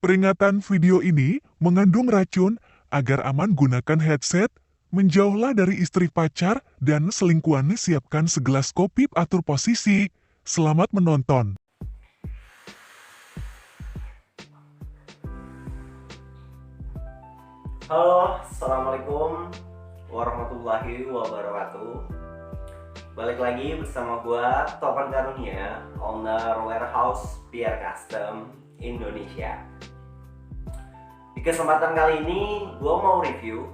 Peringatan video ini mengandung racun, agar aman gunakan headset, menjauhlah dari istri pacar, dan selingkuhannya siapkan segelas kopi atur posisi. Selamat menonton. Halo, Assalamualaikum warahmatullahi wabarakatuh. Balik lagi bersama gua Topan Karunia, owner Warehouse PR Custom Indonesia. Di kesempatan kali ini gua mau review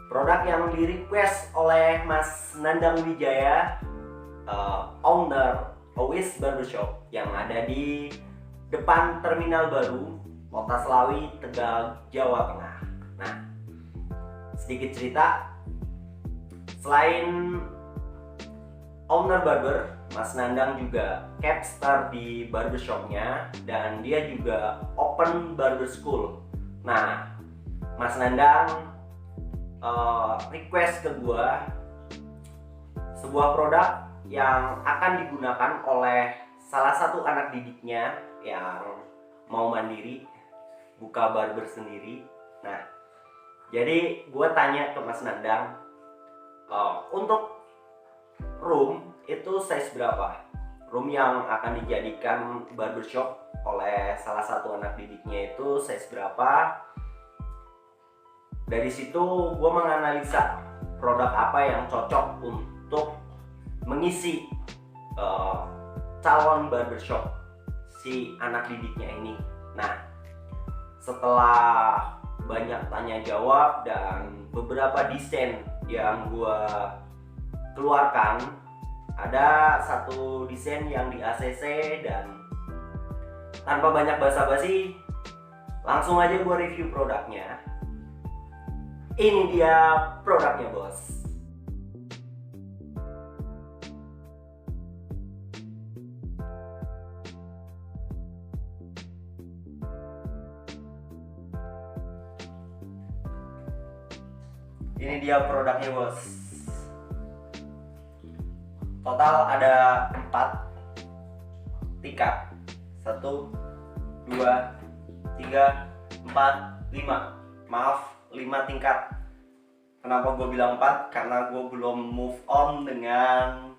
produk yang di request oleh Mas Nandang Wijaya, owner Always Barbershop yang ada di depan Terminal Baru Kota Slawi, Tegal, Jawa Tengah. Nah, sedikit cerita, selain owner barber, Mas Nandang juga capstar di barbershopnya, dan dia juga open barber school. Nah, Mas Nandang request ke gua sebuah produk yang akan digunakan oleh salah satu anak didiknya yang mau mandiri, buka barber sendiri. Nah, jadi gue tanya ke Mas Nandang, untuk room itu size berapa? Room yang akan dijadikan barbershop oleh salah satu anak didiknya itu size berapa? Dari situ gue menganalisa produk apa yang cocok untuk mengisi calon barbershop si anak didiknya ini. Nah, setelah banyak tanya jawab dan beberapa desain yang gua keluarkan, ada satu desain yang di ACC, dan tanpa banyak basa-basi langsung aja gua review produknya. Ini dia produknya, bos. Ini dia produknya, bos. Total ada 4 tingkat. 1, 2, 3, 4, 5. Maaf, 5 tingkat. Kenapa gue bilang 4? Karena gue belum move on dengan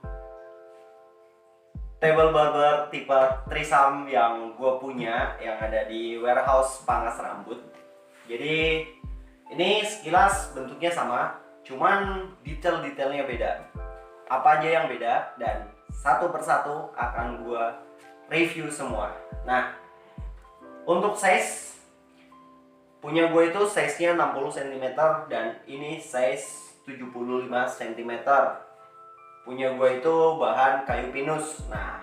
table barber tipe trisam yang gue punya, yang ada di warehouse Pangas Rambut. Jadi ini sekilas bentuknya sama, cuman detail-detailnya beda. Apa aja yang beda, dan satu persatu akan gue review semua. Nah, untuk size punya gue itu size-nya 60 cm, dan ini size 75 cm. Punya gue itu bahan kayu pinus. Nah,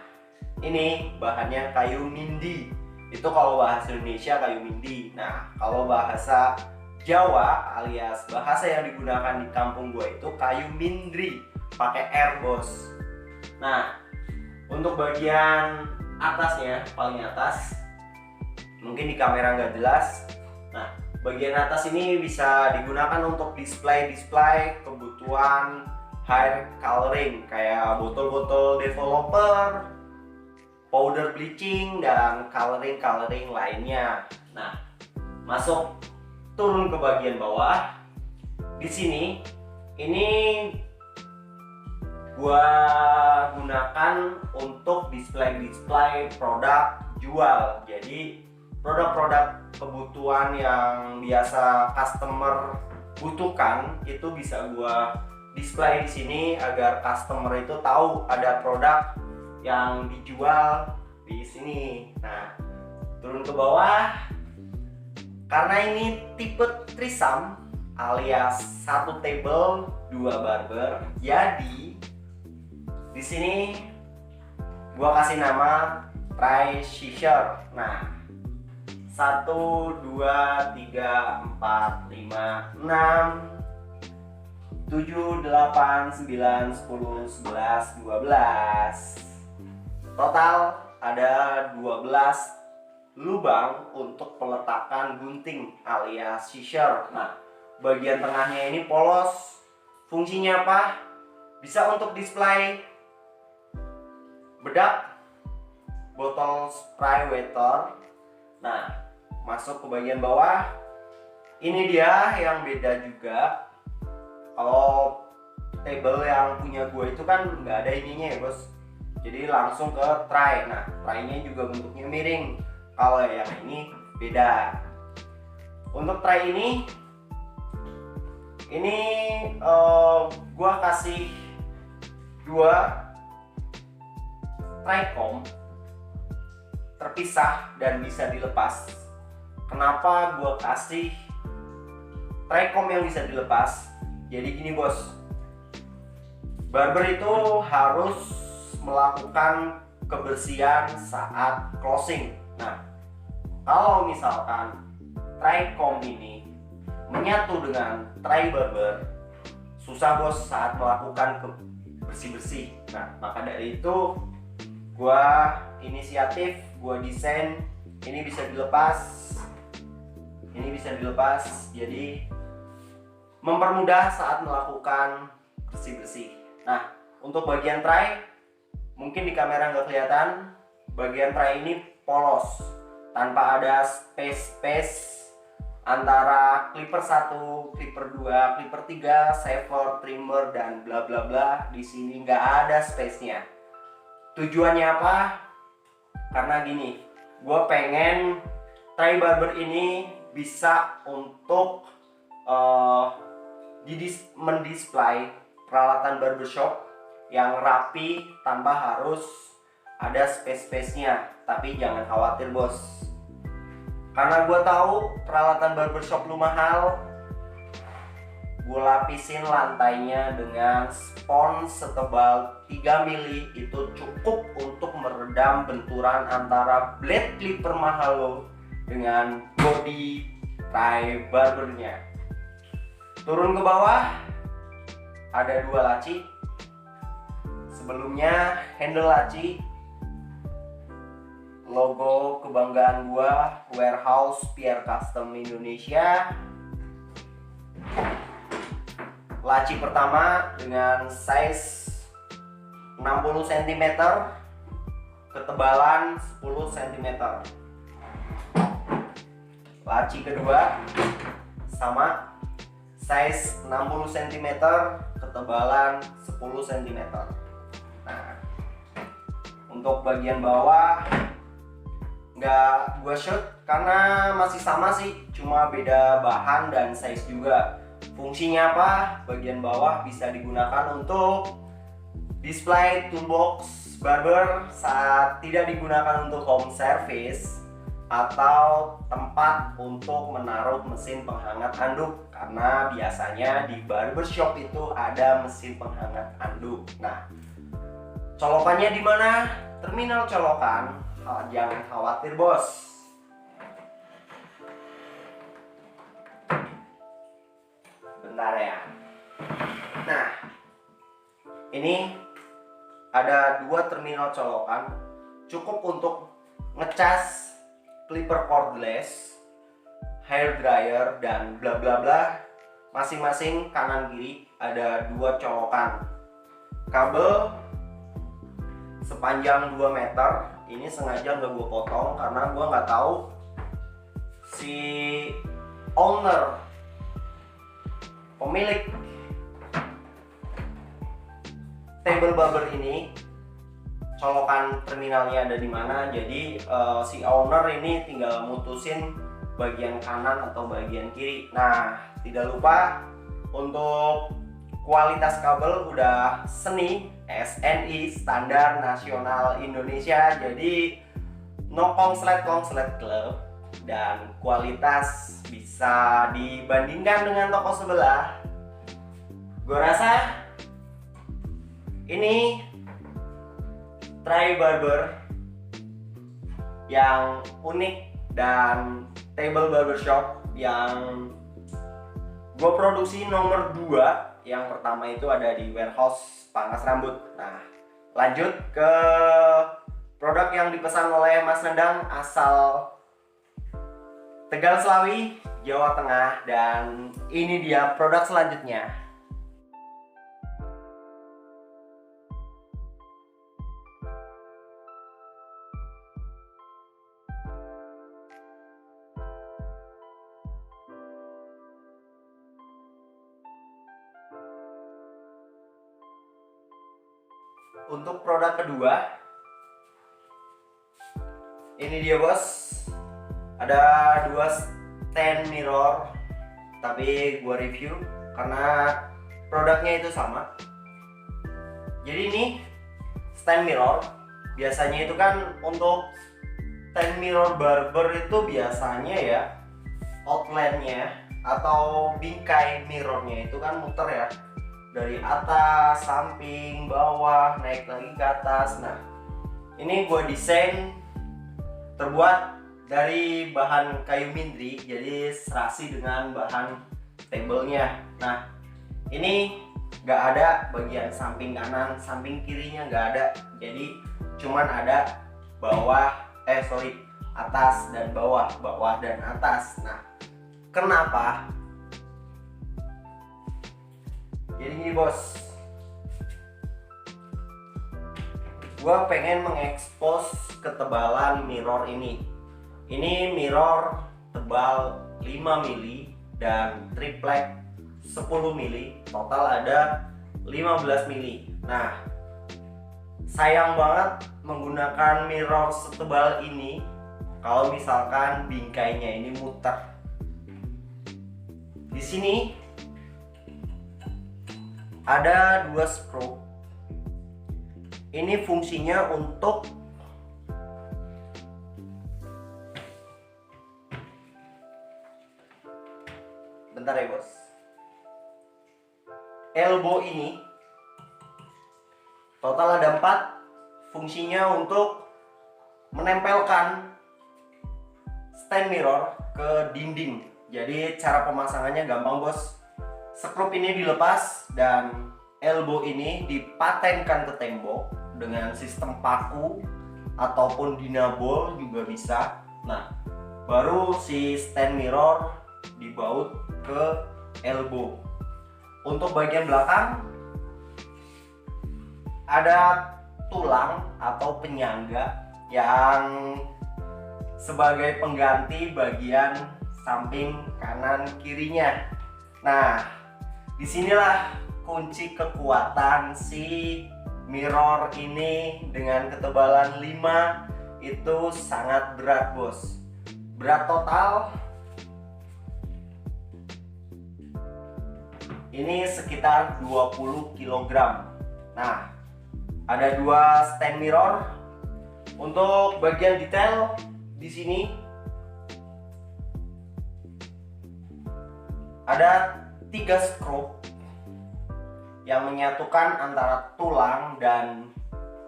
ini bahannya kayu mindi. Itu kalau bahasa Indonesia kayu mindi. Nah, kalau bahasa Jawa alias bahasa yang digunakan di kampung gue itu kayu mindri, pakai R, bos. Nah, untuk bagian atasnya, paling atas, mungkin di kamera nggak jelas. Nah, bagian atas ini bisa digunakan untuk display kebutuhan hair coloring, kayak botol-botol developer, powder bleaching, dan coloring lainnya. Nah, masuk turun ke bagian bawah. Di sini ini gua gunakan untuk display produk jual. Jadi produk-produk kebutuhan yang biasa customer butuhkan itu bisa gua display di sini agar customer itu tahu ada produk yang dijual di sini. Nah, turun ke bawah. Karena ini tipe trisam alias satu table, 2 barber, jadi di sini gua kasih nama Tri-Scissor. Nah, 1, 2, 3, 4, 5, 6, 7, 8, 9, 10, 11, 12. Total ada 12 lubang untuk peletakan gunting alias scissor. Nah, bagian tengahnya ini polos. Fungsinya apa? Bisa untuk display bedak, botol spray water, Nah, masuk ke bagian bawah. Ini dia yang beda juga. Kalau table yang punya gue itu kan nggak ada ininya ya bos, jadi langsung ke tray. Nah, tray-nya juga bentuknya miring. Kalau yang ini beda. Untuk tray ini gue kasih dua tricom terpisah dan bisa dilepas. Kenapa gue kasih tricom yang bisa dilepas? Jadi gini bos, barber itu harus melakukan kebersihan saat closing. Nah, kalau misalkan tricom ini menyatu dengan tray barber, susah bos saat melakukan bersih-bersih. Nah, maka dari itu gua inisiatif, gua desain ini bisa dilepas, ini bisa dilepas, jadi mempermudah saat melakukan bersih-bersih. Nah, untuk bagian tray, mungkin di kamera nggak kelihatan, bagian tray ini polos, tanpa ada space antara clipper 1, clipper 2, clipper 3, shaver, trimmer, dan bla bla bla. Di sini nggak ada space-nya. Tujuannya apa? Karena gini, gue pengen tray barber ini bisa untuk mendisplay peralatan barbershop yang rapi tanpa harus ada space-nya. Tapi jangan khawatir bos, karena gue tahu peralatan barbershop lu mahal. Gue lapisin lantainya dengan spons setebal 3 mili. Itu cukup untuk meredam benturan antara blade clipper mahal lo dengan body tray barbernya. Turun ke bawah, ada dua laci. Sebelumnya handle laci, logo kebanggaan gua, Warehouse Pierre Custom Indonesia. Laci pertama dengan size 60 cm, ketebalan 10 cm. Laci kedua sama, size 60 cm, ketebalan 10 cm. Nah, untuk bagian bawah nggak gue shoot karena masih sama sih, cuma beda bahan dan size juga. Fungsinya apa? Bagian bawah bisa digunakan untuk display toolbox barber saat tidak digunakan untuk home service, atau tempat untuk menaruh mesin penghangat anduk, karena biasanya di barbershop itu ada mesin penghangat anduk. Nah, colokannya di mana? Terminal colokan. Jangan khawatir bos. Bentar ya. Nah, ini ada dua terminal colokan, cukup untuk ngecas clipper cordless, hair dryer, dan bla bla bla. Masing-masing kanan kiri ada dua colokan. Kabel sepanjang 2 meter. Ini sengaja nggak gue potong karena gue nggak tahu si owner, pemilik table barber ini, colokan terminalnya ada di mana. Jadi si owner ini tinggal mutusin bagian kanan atau bagian kiri. Nah, tidak lupa untuk kualitas kabel udah SNI, Standar Nasional Indonesia. Jadi no konslet klub, dan kualitas bisa dibandingkan dengan toko sebelah. Gue rasa ini tray barber yang unik dan table barbershop yang gue produksi nomor 2. Yang pertama itu ada di Warehouse Pangkas Rambut. Nah, lanjut ke produk yang dipesan oleh Mas Nendang asal Tegal Slawi, Jawa Tengah. Dan ini dia produk selanjutnya. untuk produk kedua, ini dia bos. Ada dua stand mirror, tapi gua review karena produknya itu sama. Jadi ini stand mirror. Biasanya itu kan untuk stand mirror barber itu biasanya ya outline-nya atau bingkai mirrornya itu kan muter ya, dari atas, samping, bawah, naik lagi ke atas. Nah, ini gua desain terbuat dari bahan kayu mindri, jadi serasi dengan bahan table-nya. Nah, ini nggak ada bagian samping kanan, samping kirinya nggak ada. Jadi cuman ada atas dan bawah, bawah dan atas. Nah, kenapa? Jadi gini bos, gua pengen mengekspos ketebalan mirror ini. Ini mirror tebal 5 mili dan triplek 10 mili, total ada 15 mili. Nah, sayang banget menggunakan mirror setebal ini kalau misalkan bingkainya ini muter. Di sini ada 2 screw. Ini fungsinya untuk bentar ya bos. Elbow ini total ada 4, fungsinya untuk menempelkan stand mirror ke dinding. Jadi cara pemasangannya gampang bos. Skrup ini dilepas dan elbow ini dipatenkan ke tembok dengan sistem paku ataupun dinabol juga bisa. Nah, baru si stand mirror dibaut ke elbow. Untuk bagian belakang ada tulang atau penyangga yang sebagai pengganti bagian samping kanan kirinya. Nah, disinilah kunci kekuatan si mirror ini. Dengan ketebalan 5 itu sangat berat bos. Berat total ini sekitar 20 kg. Nah, ada 2 stand mirror. Untuk bagian detail di sini ada 3 skrup yang menyatukan antara tulang dan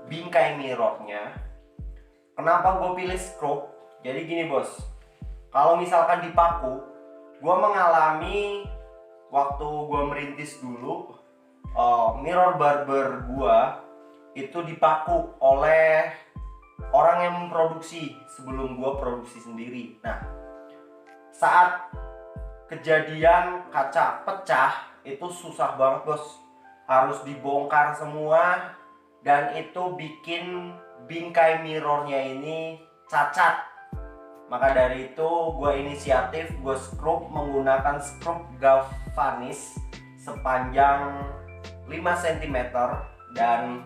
bingkai mirrornya. Kenapa gue pilih skrup? Jadi gini bos, kalau misalkan dipaku, gue mengalami waktu gue merintis dulu, mirror barber gue itu dipaku oleh orang yang memproduksi sebelum gue produksi sendiri. Nah, saat kejadian kaca pecah itu susah banget bos, harus dibongkar semua dan itu bikin bingkai mirrornya ini cacat. Maka dari itu gue inisiatif, gue skrup menggunakan skrup galvanis sepanjang 5 cm dan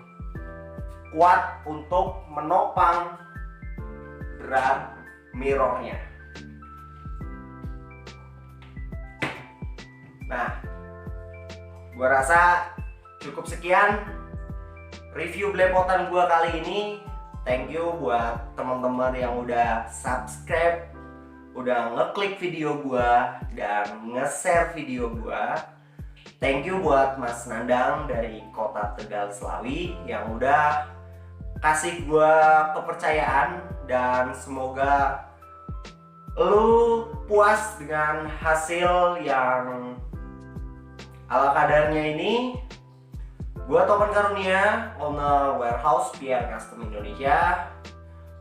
kuat untuk menopang berat mirrornya. Nah, gue rasa cukup sekian review belepotan gue kali ini. Thank you buat teman-teman yang udah subscribe, udah ngeklik video gue dan nge-share video gue. Thank you buat Mas Nandang dari kota Tegal Slawi yang udah kasih gue kepercayaan, dan semoga lu puas dengan hasil yang ala kadarnya ini. Gua Topan Karunia, owner warehouse PR Custom Indonesia.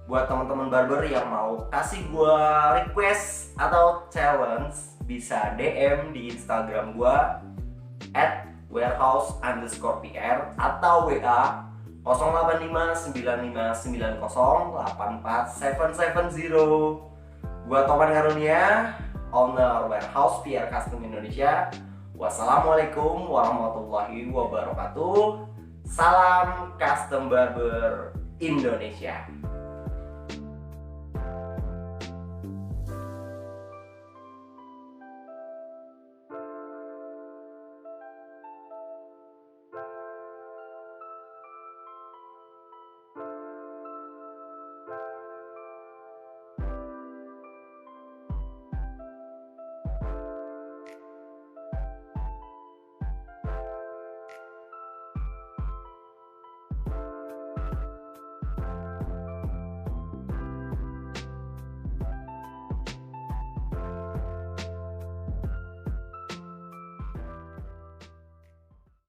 Buat teman-teman barber yang mau kasih gua request atau challenge, bisa DM di Instagram gua @warehouse_pr atau WA 085959084770. Gua Topan Karunia, owner warehouse PR Custom Indonesia. Wassalamualaikum warahmatullahi wabarakatuh. Salam custom barber Indonesia.